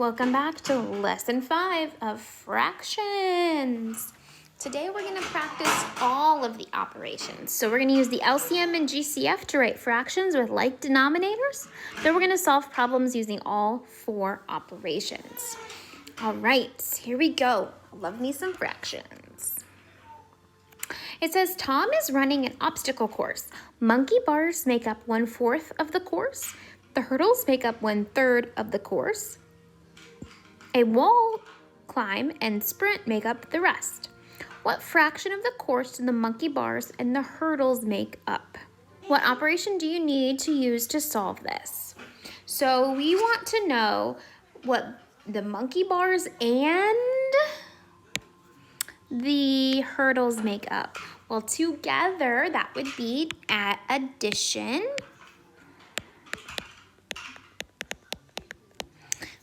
Welcome back to lesson 5 of fractions. Today we're going to practice all of the operations. So we're going to use the LCM and GCF to write fractions with like denominators. Then we're going to solve problems using all 4 operations. All right, here we go. Love me some fractions. It says Tom is running an obstacle course. Monkey bars make up 1/4 of the course. The hurdles make up 1/3 of the course. A wall climb and sprint make up the rest. What fraction of the course do the monkey bars and the hurdles make up? What operation do you need to use to solve this? So we want to know what the monkey bars and the hurdles make up. Well, together that would be addition,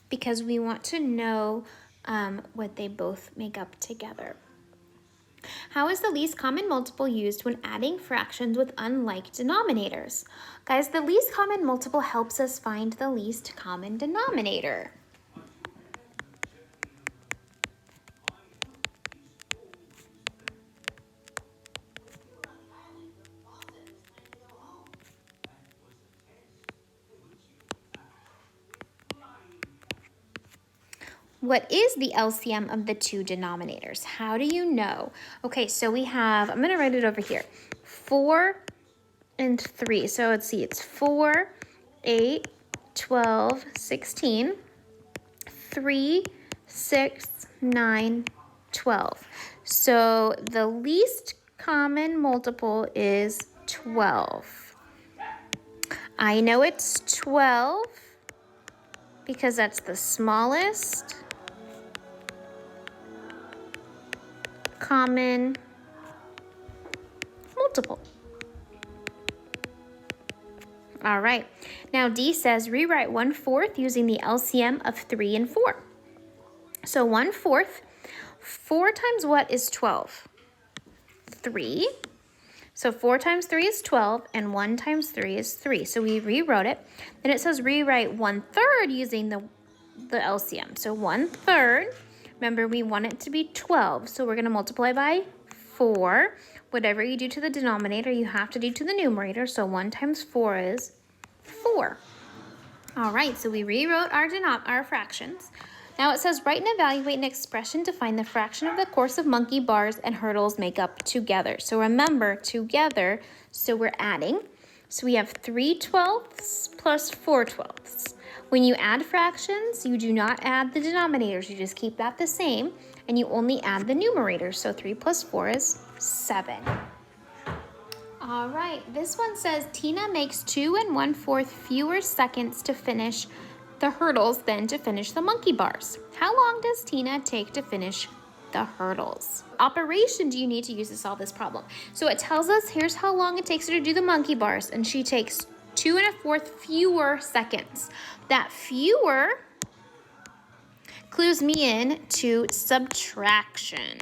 because we want to know what they both make up together. How is the least common multiple used when adding fractions with unlike denominators? Guys, the least common multiple helps us find the least common denominator. What is the LCM of the two denominators? How do you know? Okay, so we have, I'm going to write it over here, 4 and 3. So let's see, it's 4, 8, 12, 16, 3, 6, 9, 12. So the least common multiple is 12. I know it's 12 because that's the smallest common multiple. All right, now D says rewrite 1/4 using the LCM of 3 and 4. So 1/4, 4 times what is 12? 3. So 4 times 3 is 12, and 1 times 3 is 3. So we rewrote it. Then it says rewrite 1/3 using the LCM. So 1/3. Remember, we want it to be 12, so we're going to multiply by 4. Whatever you do to the denominator, you have to do to the numerator, so 1 times 4 is 4. All right, so we rewrote our fractions. Now it says write and evaluate an expression to find the fraction of the course of monkey bars and hurdles make up together. So remember, together, so we're adding. So we have 3/12 plus 4/12. When you add fractions, you do not add the denominators. You just keep that the same, and you only add the numerators. So 3 plus 4 is 7. All right, this one says Tina makes 2 1/4 fewer seconds to finish the hurdles than to finish the monkey bars. How long does Tina take to finish the hurdles? Operation do you need to use to solve this problem? So it tells us here's how long it takes her to do the monkey bars, and she takes 2 1/4 fewer seconds. That fewer clues me in to subtraction.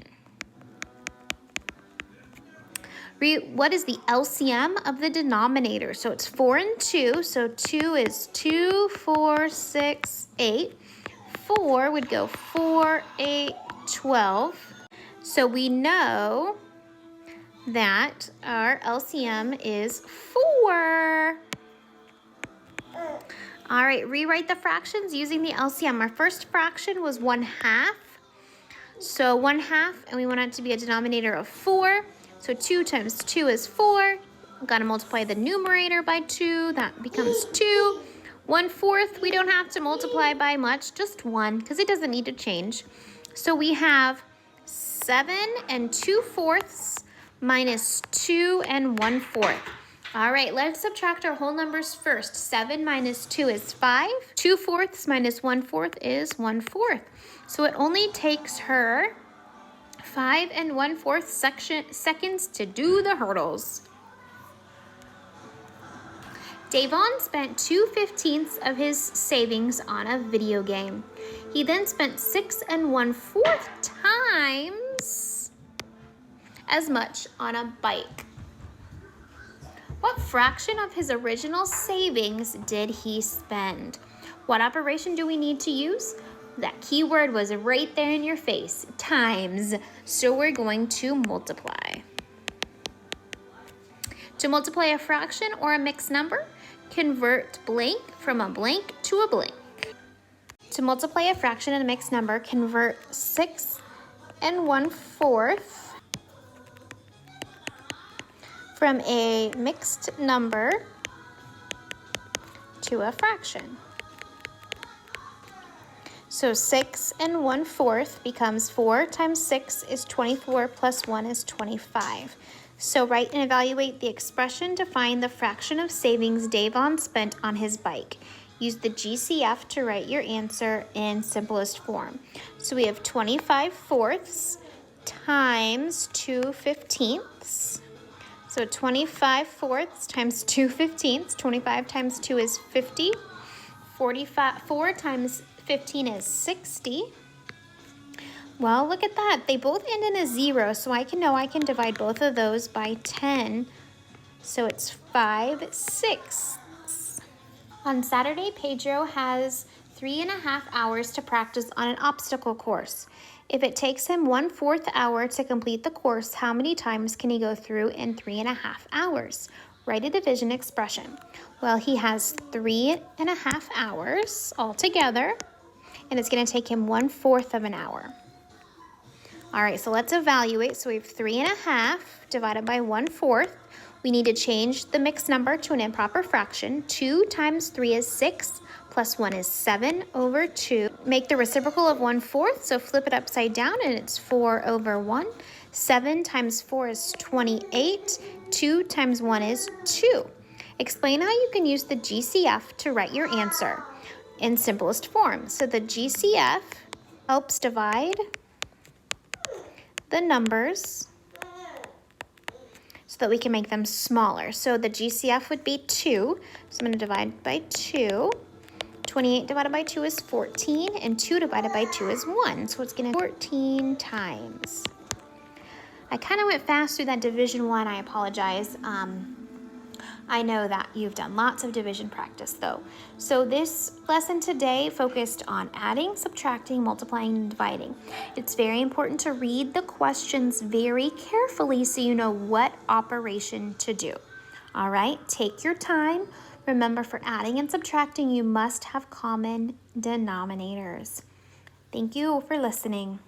What is the LCM of the denominator? So it's 4 and 2. So 2 is 2, 4, 6, 8. 4 would go 4, 8, 12. So we know that our LCM is 4. All right, rewrite the fractions using the LCM. Our first fraction was 1/2. So 1/2, and we want it to be a denominator of 4. So 2 times 2 is 4. We've got to multiply the numerator by 2. That becomes 2. 1/4, we don't have to multiply by much, just 1, because it doesn't need to change. So we have 7 2/4 minus 2 1/4. All right, let's subtract our whole numbers first. 7 minus 2 is 5. 2/4 minus 1/4 is 1/4. So it only takes her 5 1/4 seconds to do the hurdles. Davon spent 2/15 of his savings on a video game. He then spent 6 1/4 times as much on a bike. What fraction of his original savings did he spend? What operation do we need to use? That keyword was right there in your face, times. So we're going to multiply. To multiply a fraction or a mixed number, convert blank from a blank to a blank. To multiply a fraction and a mixed number, convert 6 1/4 from a mixed number to a fraction. So 6 1/4 becomes 4 times 6 is 24 plus 1 is 25. So write and evaluate the expression to find the fraction of savings Davon spent on his bike. Use the GCF to write your answer in simplest form. So we have 25/4 times 2/15. So 25/4 times 2/15. 25 times 2 is 50. 4 times 15 is 60. Well, look at that. They both end in a 0, so I can divide both of those by 10. So it's 5/6. On Saturday, Pedro has 3.5 hours to practice on an obstacle course. If it takes him 1/4 hour to complete the course, how many times can he go through in 3.5 hours? Write a division expression. Well, he has 3.5 hours altogether, and it's going to take him 1/4 of an hour. All right, so let's evaluate. So we have 3.5 divided by 1/4. We need to change the mixed number to an improper fraction. 2 times 3 is 6, plus 1 is 7/2. Make the reciprocal of 1/4, so flip it upside down, and it's 4/1. 7 times 4 is 28. 2 times 1 is 2. Explain how you can use the GCF to write your answer in simplest form. So the GCF helps divide the numbers so that we can make them smaller. So the GCF would be 2. So I'm going to divide by 2. 28 divided by 2 is 14, and 2 divided by 2 is 1. So it's going to be 14 times. I kind of went fast through that division one. I apologize. I know that you've done lots of division practice though. So this lesson today focused on adding, subtracting, multiplying, and dividing. It's very important to read the questions very carefully so you know what operation to do. All right, take your time. Remember, for adding and subtracting, you must have common denominators. Thank you for listening.